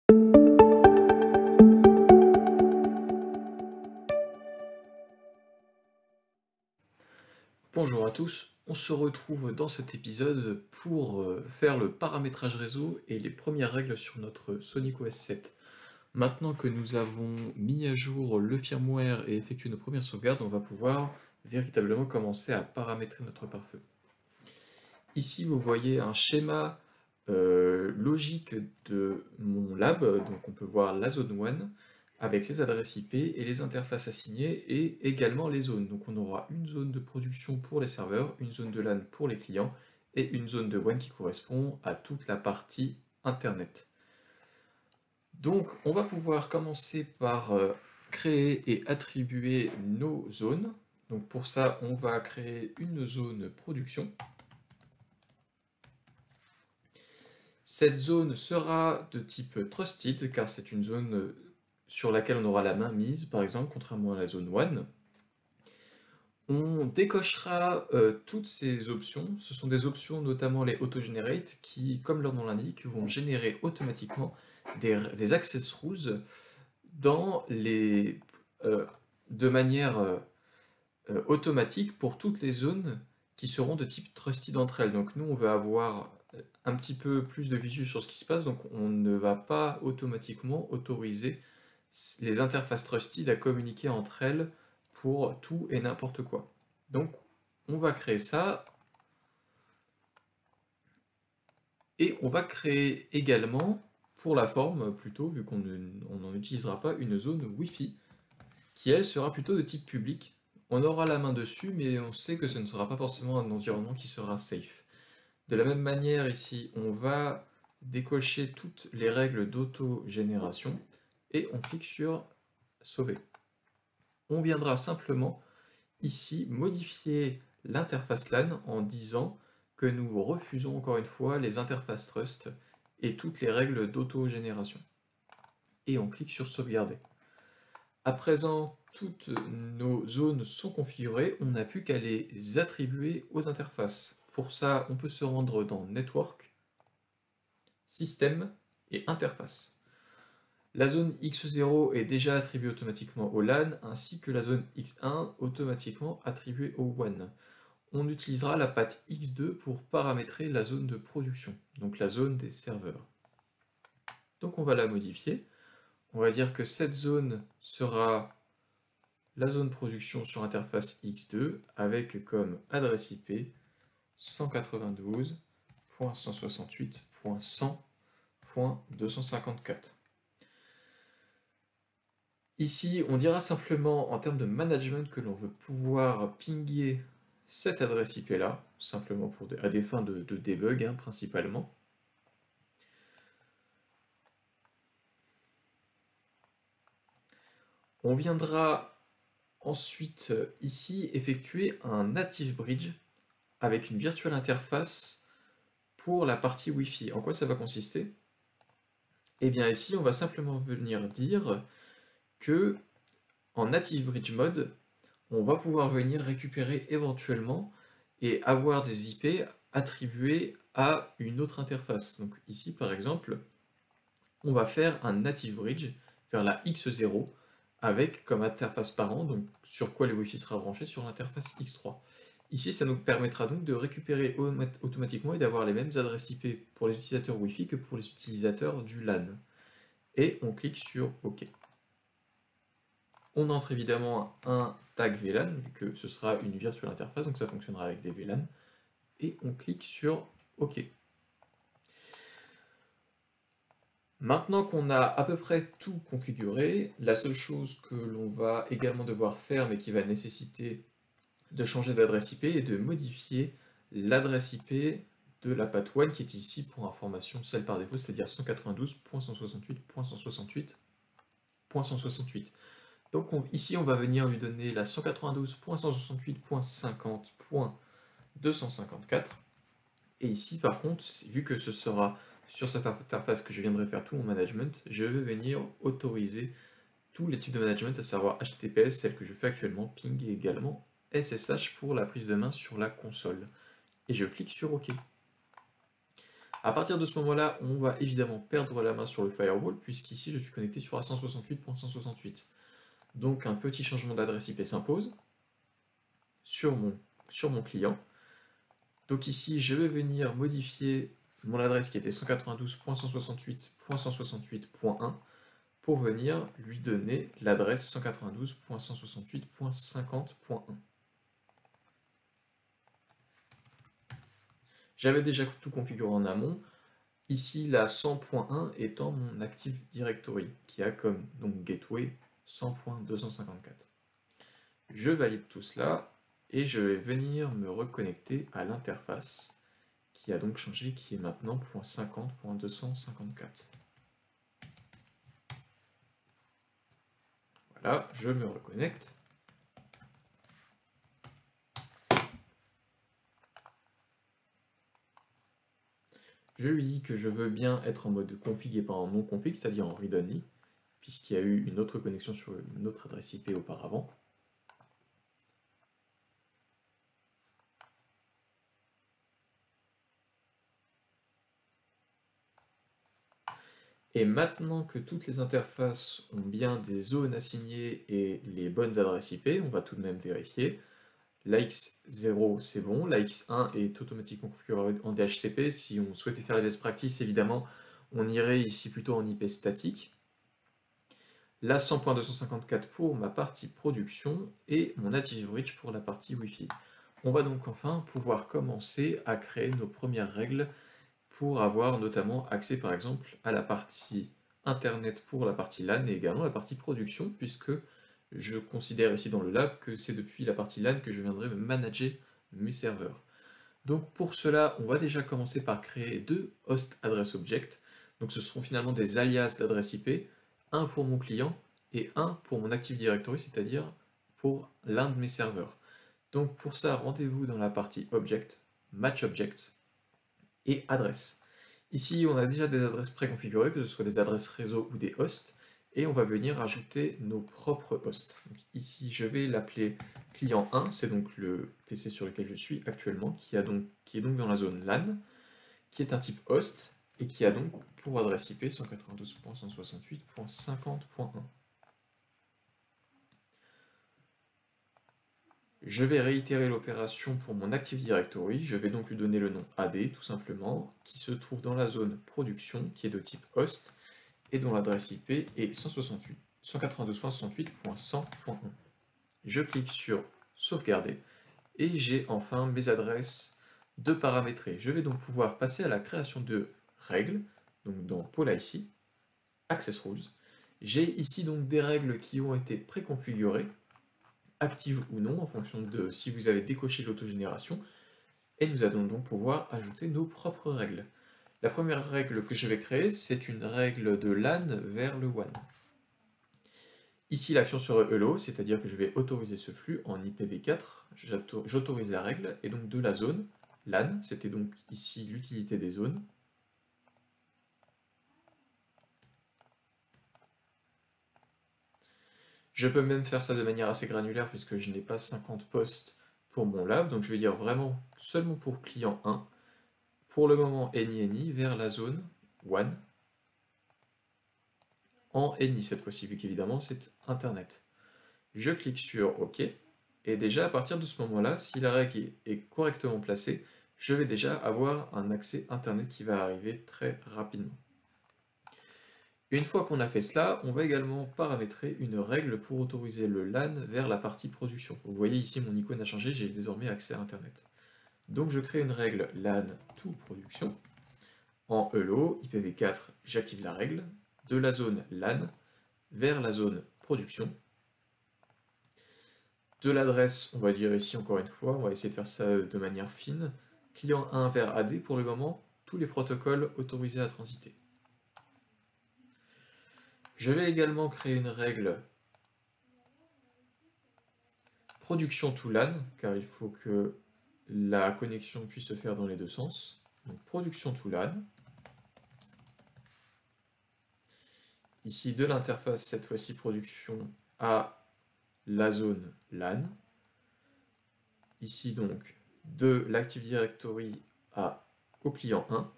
Bonjour à tous, on se retrouve dans cet épisode pour faire le paramétrage réseau et les premières règles sur notre Sonic OS 7. Maintenant que nous avons mis à jour le firmware et effectué nos premières sauvegardes, on va pouvoir véritablement commencer à paramétrer notre pare-feu. Ici vous voyez un schéma logique de mon lab, donc on peut voir la zone 1, avec les adresses IP et les interfaces assignées, et également les zones. Donc on aura une zone de production pour les serveurs, une zone de LAN pour les clients, et une zone de WAN qui correspond à toute la partie Internet. Donc on va pouvoir commencer par créer et attribuer nos zones. Donc pour ça, on va créer une zone production. Cette zone sera de type Trusted, car c'est une zone sur laquelle on aura la main mise, par exemple, contrairement à la zone 1. On décochera toutes ces options. Ce sont des options, notamment les auto-generate, qui, comme leur nom l'indique, vont générer automatiquement des access rules de manière automatique pour toutes les zones qui seront de type trusted entre elles. Donc nous, on veut avoir un petit peu plus de visu sur ce qui se passe, donc on ne va pas automatiquement autoriser les interfaces trusted à communiquer entre elles pour tout et n'importe quoi. Donc on va créer ça, et on va créer également, pour la forme plutôt, vu qu'on n'en utilisera pas, une zone Wi-Fi, qui elle sera plutôt de type public. On aura la main dessus, mais on sait que ce ne sera pas forcément un environnement qui sera safe. De la même manière, ici, on va décocher toutes les règles d'auto-génération, et on clique sur Sauver. On viendra simplement, ici, modifier l'interface LAN en disant que nous refusons encore une fois les interfaces Trust et toutes les règles d'auto-génération. Et on clique sur Sauvegarder. À présent, toutes nos zones sont configurées, on n'a plus qu'à les attribuer aux interfaces. Pour ça, on peut se rendre dans Network, Système et Interface. La zone X0 est déjà attribuée automatiquement au LAN, ainsi que la zone X1 automatiquement attribuée au WAN. On utilisera la patte X2 pour paramétrer la zone de production, donc la zone des serveurs. Donc on va la modifier. On va dire que cette zone sera la zone production sur interface X2 avec comme adresse IP 192.168.100.254. Ici, on dira simplement en termes de management que l'on veut pouvoir pinguer cette adresse IP là, simplement à des fins de debug principalement. On viendra ensuite, ici, effectuer un native bridge avec une virtual interface pour la partie Wi-Fi. En quoi ça va consister? Eh bien ici, on va simplement venir dire que en native bridge mode, on va pouvoir venir récupérer éventuellement et avoir des IP attribués à une autre interface. Donc ici, par exemple, on va faire un native bridge vers la X0 avec comme interface parent, donc sur quoi le Wi-Fi sera branché, sur l'interface X3. Ici, ça nous permettra donc de récupérer automatiquement et d'avoir les mêmes adresses IP pour les utilisateurs Wi-Fi que pour les utilisateurs du LAN. Et on clique sur OK. On entre évidemment un tag VLAN, vu que ce sera une virtual interface, donc ça fonctionnera avec des VLAN. Et on clique sur OK. Maintenant qu'on a à peu près tout configuré, la seule chose que l'on va également devoir faire, mais qui va nécessiter de changer d'adresse IP, est de modifier l'adresse IP de la path 1 qui est ici pour information celle par défaut, c'est-à-dire 192.168.168.168. Donc ici on va venir lui donner la 192.168.50.254, et ici par contre, vu que ce sera sur cette interface que je viendrai faire tout mon management, je vais venir autoriser tous les types de management, à savoir HTTPS, celle que je fais actuellement, ping, et également SSH pour la prise de main sur la console. Et je clique sur OK. À partir de ce moment-là, on va évidemment perdre la main sur le firewall, puisqu'ici je suis connecté sur 168.168. Donc un petit changement d'adresse IP s'impose sur mon client. Donc ici, je vais venir modifier mon adresse qui était 192.168.168.1 pour venir lui donner l'adresse 192.168.50.1. J'avais déjà tout configuré en amont. Ici, la 100.1 étant mon Active Directory, qui a comme donc gateway 100.254. Je valide tout cela, et je vais venir me reconnecter à l'interface, qui a donc changé, qui est maintenant .50.254. Voilà, je me reconnecte. Je lui dis que je veux bien être en mode config et pas en non config, c'est-à-dire en read-only, puisqu'il y a eu une autre connexion sur une autre adresse IP auparavant. Et maintenant que toutes les interfaces ont bien des zones assignées et les bonnes adresses IP, on va tout de même vérifier. La X0 c'est bon, la X1 est automatiquement configurée en DHCP. Si on souhaitait faire les best practices, évidemment, on irait ici plutôt en IP statique. La 100.254 pour ma partie production et mon native bridge pour la partie Wi-Fi. On va donc enfin pouvoir commencer à créer nos premières règles pour avoir notamment accès par exemple à la partie internet pour la partie LAN et également la partie production, puisque je considère ici dans le lab que c'est depuis la partie LAN que je viendrai me manager mes serveurs. Donc pour cela, on va déjà commencer par créer deux host address object. Donc ce seront finalement des alias d'adresse IP, un pour mon client et un pour mon Active Directory, c'est-à-dire pour l'un de mes serveurs. Donc pour ça, rendez-vous dans la partie Object, Match Object et Adresse. Ici, on a déjà des adresses préconfigurées, que ce soit des adresses réseau ou des hosts, et on va venir ajouter nos propres hosts. Donc ici, je vais l'appeler client 1, c'est donc le PC sur lequel je suis actuellement, qui est donc dans la zone LAN, qui est un type host, et qui a donc pour adresse IP 192.168.50.1. Je vais réitérer l'opération pour mon Active Directory, je vais donc lui donner le nom AD tout simplement, qui se trouve dans la zone production, qui est de type host, et dont l'adresse IP est 192.168.100.1. Je clique sur sauvegarder, et j'ai enfin mes adresses de paramétrer. Je vais donc pouvoir passer à la création de règles, donc dans Policy, Access Rules. J'ai ici donc des règles qui ont été préconfigurées, active ou non, en fonction de si vous avez décoché l'autogénération, et nous allons donc pouvoir ajouter nos propres règles. La première règle que je vais créer, c'est une règle de LAN vers le WAN. Ici, l'action sera hello, c'est-à-dire que je vais autoriser ce flux en IPv4, j'autorise la règle, et donc de la zone, LAN, c'était donc ici l'utilité des zones. Je peux même faire ça de manière assez granulaire puisque je n'ai pas 50 postes pour mon lab, donc je vais dire vraiment seulement pour client 1, pour le moment any vers la zone WAN, en any cette fois-ci, vu qu'évidemment c'est Internet. Je clique sur OK, et déjà à partir de ce moment-là, si la règle est correctement placée, je vais déjà avoir un accès Internet qui va arriver très rapidement. Une fois qu'on a fait cela, on va également paramétrer une règle pour autoriser le LAN vers la partie production. Vous voyez ici mon icône a changé, j'ai désormais accès à Internet. Donc je crée une règle LAN to production. En hello, IPv4, j'active la règle de la zone LAN vers la zone production. De l'adresse, on va dire ici encore une fois, on va essayer de faire ça de manière fine. Client 1 vers AD, pour le moment, tous les protocoles autorisés à transiter. Je vais également créer une règle production to LAN, car il faut que la connexion puisse se faire dans les deux sens. Donc production to LAN. Ici de l'interface, cette fois-ci production à la zone LAN. Ici donc de l'Active Directory au client 1.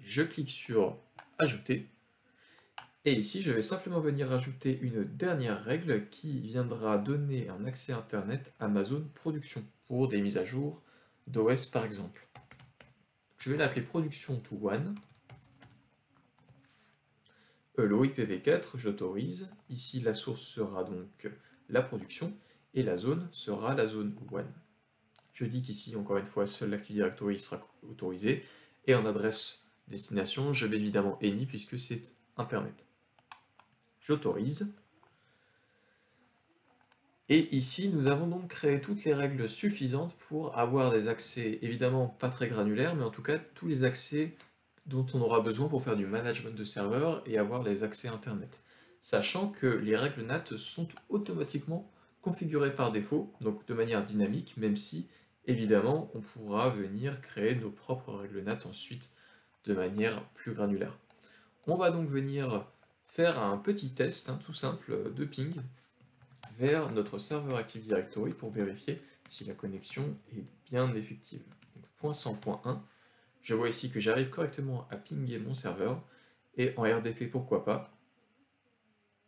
je clique sur Ajouter. Et ici, je vais simplement venir ajouter une dernière règle qui viendra donner un accès Internet à ma zone production pour des mises à jour d'OS par exemple. Je vais l'appeler production to one. Hello IPv4, j'autorise. Ici, la source sera donc la production et la zone sera la zone one. Je dis qu'ici, encore une fois, seul l'Active Directory sera autorisé. Et en adresse destination, je mets évidemment any puisque c'est Internet. J'autorise. Et ici, nous avons donc créé toutes les règles suffisantes pour avoir des accès, évidemment pas très granulaires, mais en tout cas tous les accès dont on aura besoin pour faire du management de serveurs et avoir les accès Internet. Sachant que les règles NAT sont automatiquement configurées par défaut, donc de manière dynamique, même si, évidemment, on pourra venir créer nos propres règles NAT ensuite de manière plus granulaire. On va donc venir faire un petit test, tout simple, de ping vers notre serveur Active Directory pour vérifier si la connexion est bien effective. Donc, .100.1, je vois ici que j'arrive correctement à pinguer mon serveur, et en RDP pourquoi pas,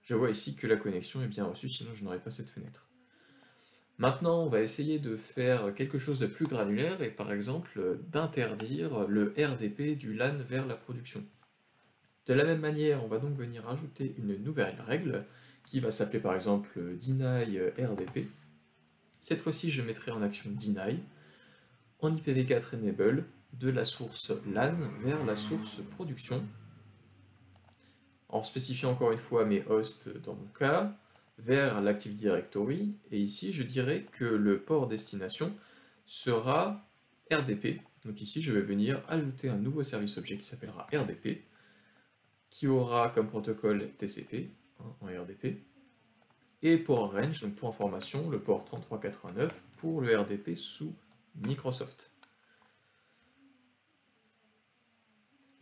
je vois ici que la connexion est bien reçue, sinon je n'aurais pas cette fenêtre. Maintenant, on va essayer de faire quelque chose de plus granulaire, et par exemple d'interdire le RDP du LAN vers la production. De la même manière, on va donc venir ajouter une nouvelle règle, qui va s'appeler par exemple deny RDP. Cette fois-ci, je mettrai en action deny, en IPv4 enable, de la source LAN vers la source production, en spécifiant encore une fois mes hosts dans mon cas, vers l'Active Directory, et ici je dirais que le port destination sera RDP. Donc ici je vais venir ajouter un nouveau service objet qui s'appellera RDP, qui aura comme protocole TCP, en RDP, et port range, donc pour information, le port 3389 pour le RDP sous Microsoft.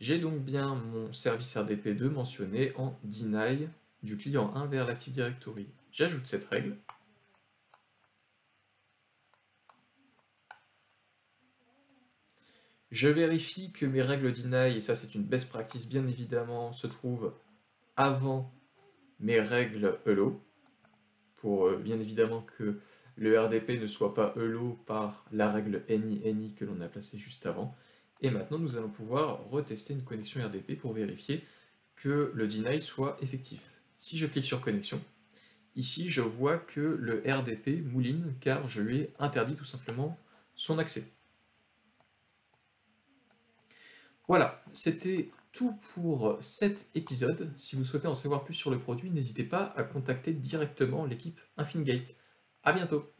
J'ai donc bien mon service RDP2 mentionné en deny du client 1 vers l'Active Directory. J'ajoute cette règle. Je vérifie que mes règles deny, et ça c'est une best practice bien évidemment, se trouvent avant mes règles hello, pour bien évidemment que le RDP ne soit pas hello par la règle any que l'on a placée juste avant. Et maintenant, nous allons pouvoir retester une connexion RDP pour vérifier que le deny soit effectif. Si je clique sur connexion, ici je vois que le RDP mouline car je lui ai interdit tout simplement son accès. Voilà, c'était tout pour cet épisode. Si vous souhaitez en savoir plus sur le produit, n'hésitez pas à contacter directement l'équipe InfiniGate. A bientôt!